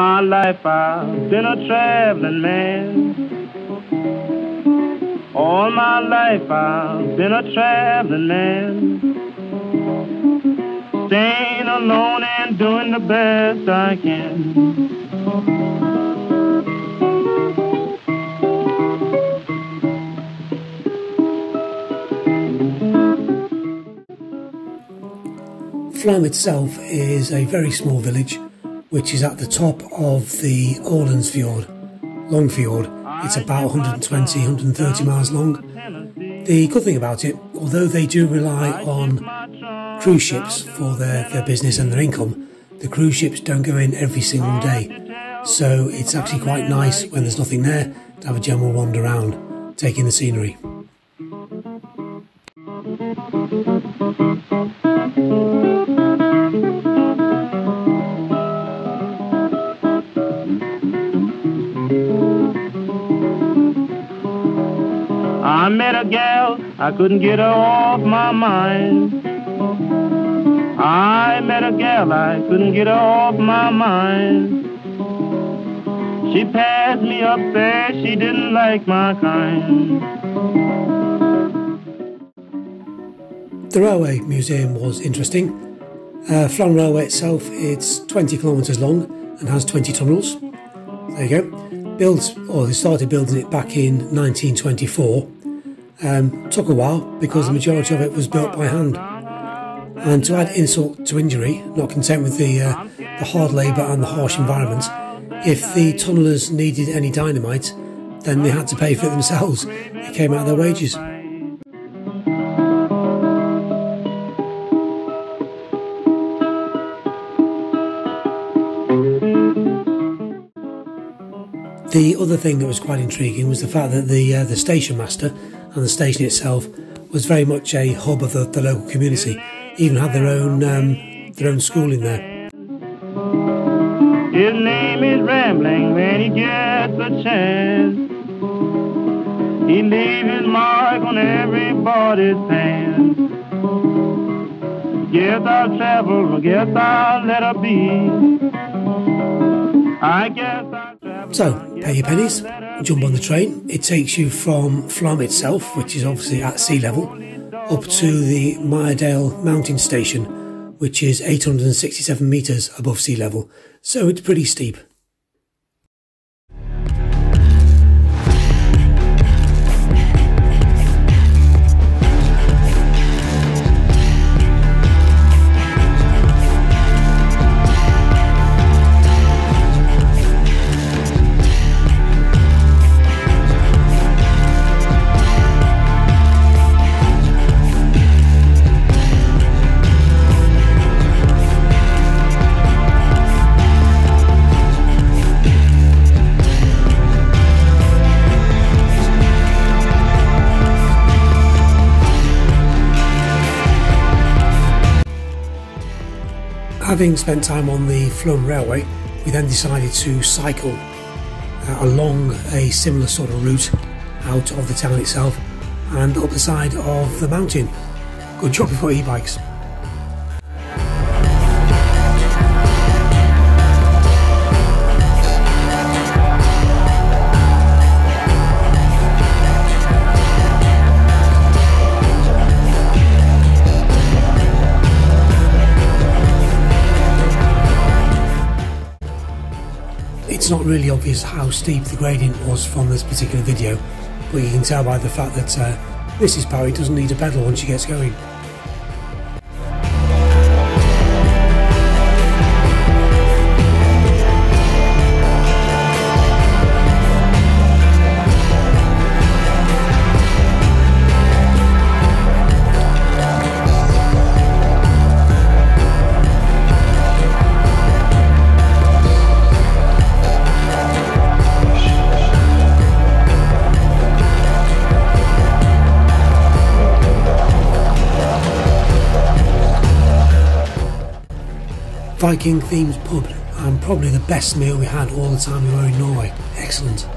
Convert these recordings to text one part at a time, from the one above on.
my life I've been a traveling man. All my life I've been a traveling man. Staying alone and doing the best I can. Flåm itself is a very small village which is at the top of the Fjord, long fjord. It's about 120-130 miles long. The good thing about it, although they do rely on cruise ships for their business and their income, the cruise ships don't go in every single day. So it's actually quite nice when there's nothing there to have a general wander around, taking the scenery. I met a gal, I couldn't get her off my mind. I met a gal, I couldn't get her off my mind. She passed me up there, she didn't like my kind. The railway museum was interesting. Flåm Railway itself, it's 20 kilometres long and has 20 tunnels. There you go. They started building it back in 1924. Took a while because the majority of it was built by hand. And to add insult to injury, not content with the hard labour and the harsh environment, if the tunnellers needed any dynamite, then they had to pay for it themselves. It came out of their wages. The other thing that was quite intriguing was the fact that the station master and the station itself was very much a hub of the local community. Even had their own school in there. His name is Rambling when he gets a chance. He leaves his mark on everybody's pants. Guess I'll travel, guess I'll let her be. I guess I'll travel. So, pay your pennies, jump on the train. It takes you from Flåm itself, which is obviously at sea level, up to the Myrdale mountain station, which is 867 metres above sea level, so it's pretty steep. Having spent time on the Flåm Railway, we then decided to cycle along a similar sort of route out of the town itself and up the side of the mountain. Good job for e-bikes. It's not really obvious how steep the gradient was from this particular video, but you can tell by the fact that Mrs. Parry doesn't need a pedal once she gets going. Viking themed pub, and probably the best meal we had all the time we were in Norway. Excellent.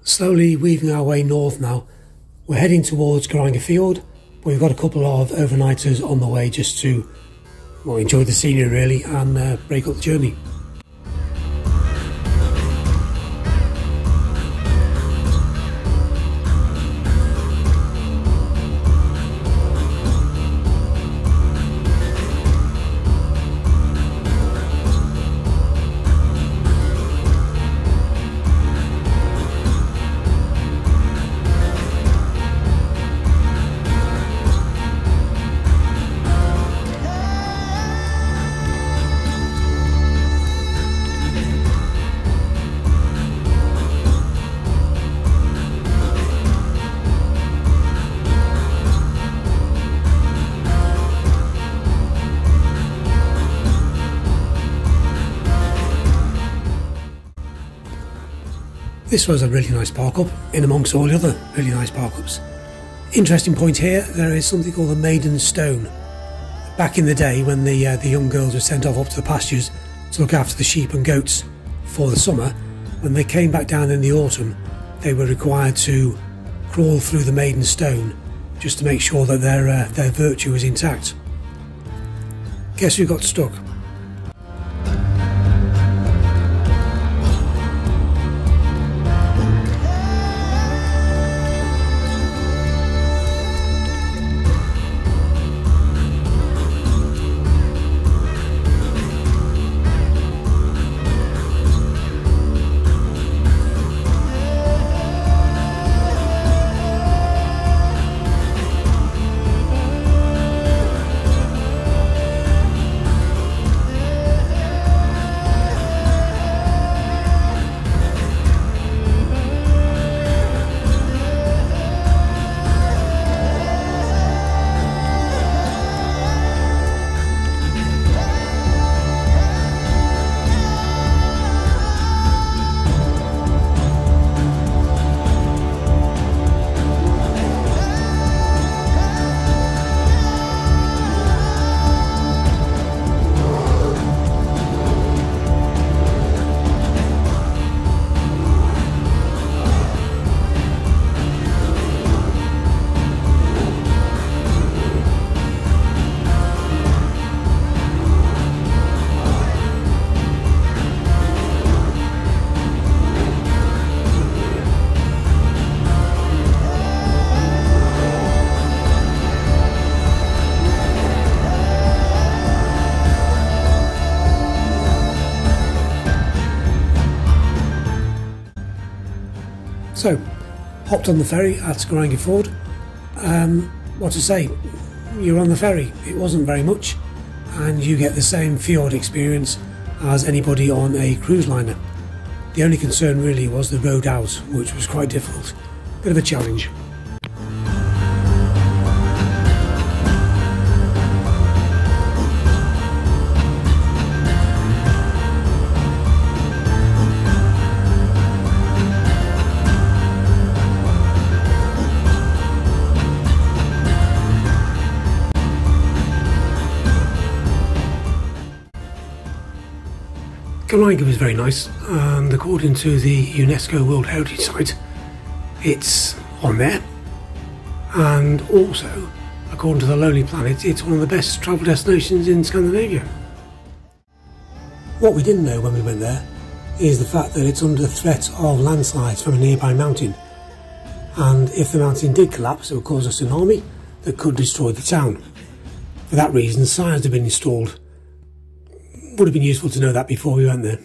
Slowly weaving our way north now. We're heading towards Geiranger Fjord, but we've got a couple of overnighters on the way just to enjoy the scenery really and break up the journey. This was a really nice park up, in amongst all the other really nice park ups. Interesting point here, there is something called the Maiden Stone. Back in the day when the young girls were sent off up to the pastures to look after the sheep and goats for the summer, when they came back down in the autumn, they were required to crawl through the Maiden Stone just to make sure that their virtue was intact. Guess who got stuck? So, hopped on the ferry at Geiranger Fjord. What to say, you're on the ferry, it wasn't very much, and you get the same fjord experience as anybody on a cruise liner. The only concern really was the road out, which was quite difficult, bit of a challenge. Geiranger was very nice, and according to the UNESCO World Heritage Site, it's on there, and also, according to the Lonely Planet, it's one of the best travel destinations in Scandinavia. What we didn't know when we went there is the fact that it's under threat of landslides from a nearby mountain, and if the mountain did collapse it would cause a tsunami that could destroy the town. For that reason, signs have been installed. Would have been useful to know that before we went there.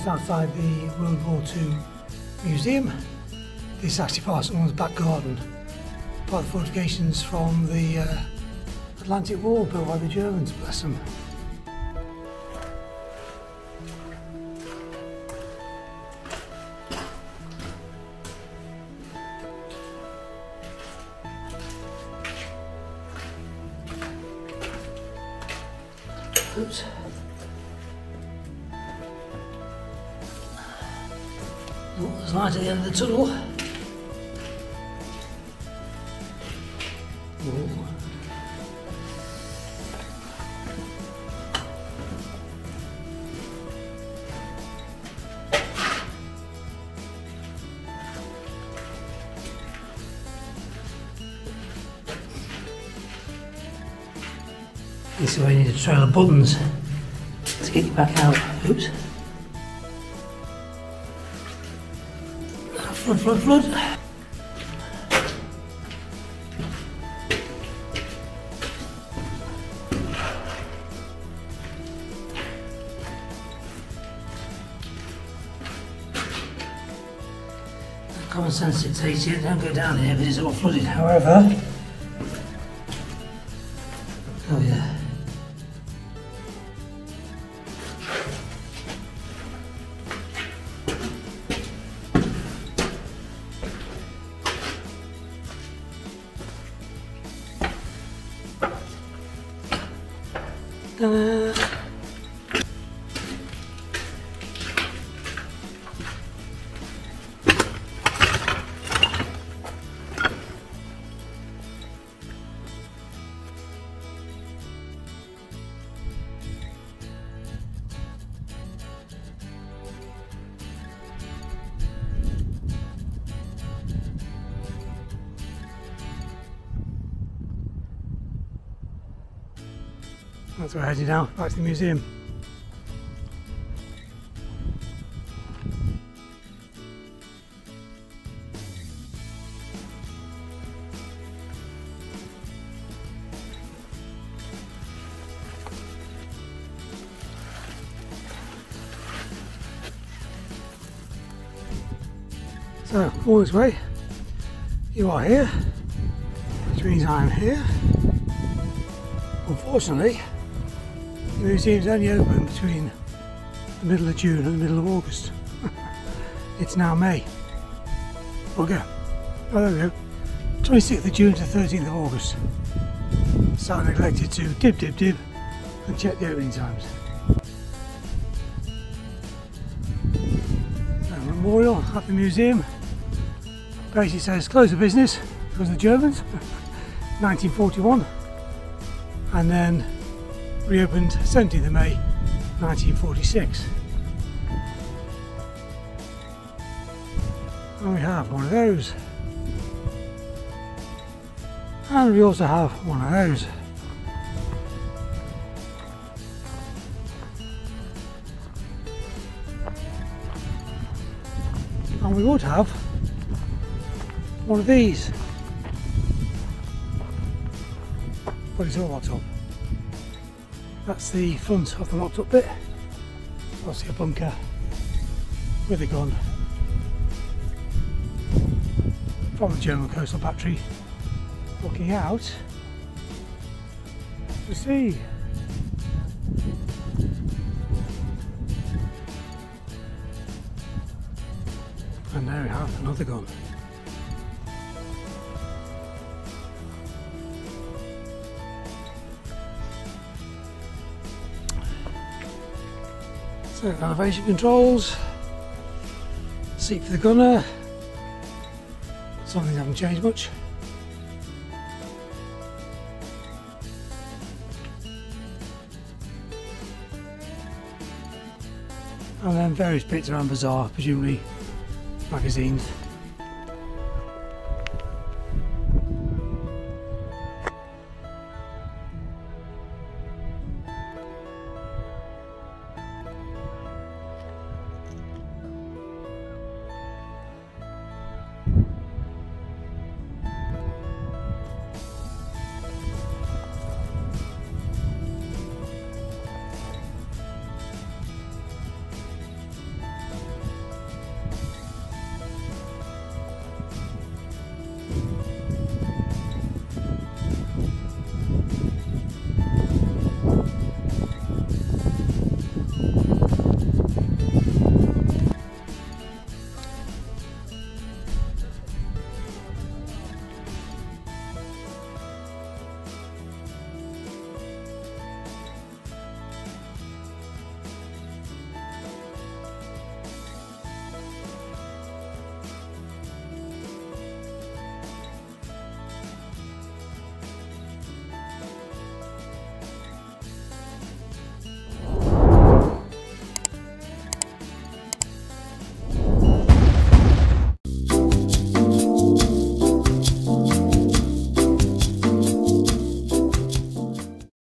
just outside the World War II Museum. This is actually part of someone's back garden, part of the fortifications from the Atlantic Wall built by the Germans, bless them. Oops. Oh, there's light at the end of the tunnel. Oh. This is where you need a trail of buttons to get you back out. Oops. Flood, flood, flood. Common sense dictates you don't go down here because it's all flooded. However, oh yeah. Ta-da. That's where we're heading now, back to the museum. So, all this way, you are here, which means I'm here. Unfortunately, the museum's only open between the middle of June and the middle of August. It's now May. Bugger. Oh, there we go. 26th of June to 13th of August. So I neglected to dib and check the opening times. So, memorial at the museum. Basically says close the business because of the Germans. 1941. And then reopened 17th of May 1946. And we have one of those. And we also have one of those. And we would have one of these. But it's all locked up. That's the front of the locked up bit. Obviously a bunker with a gun from the German coastal battery, looking out to sea. And there we have another gun. So, elevation controls, seat for the gunner, some things haven't changed much. And then various bits around bazaar, presumably magazines.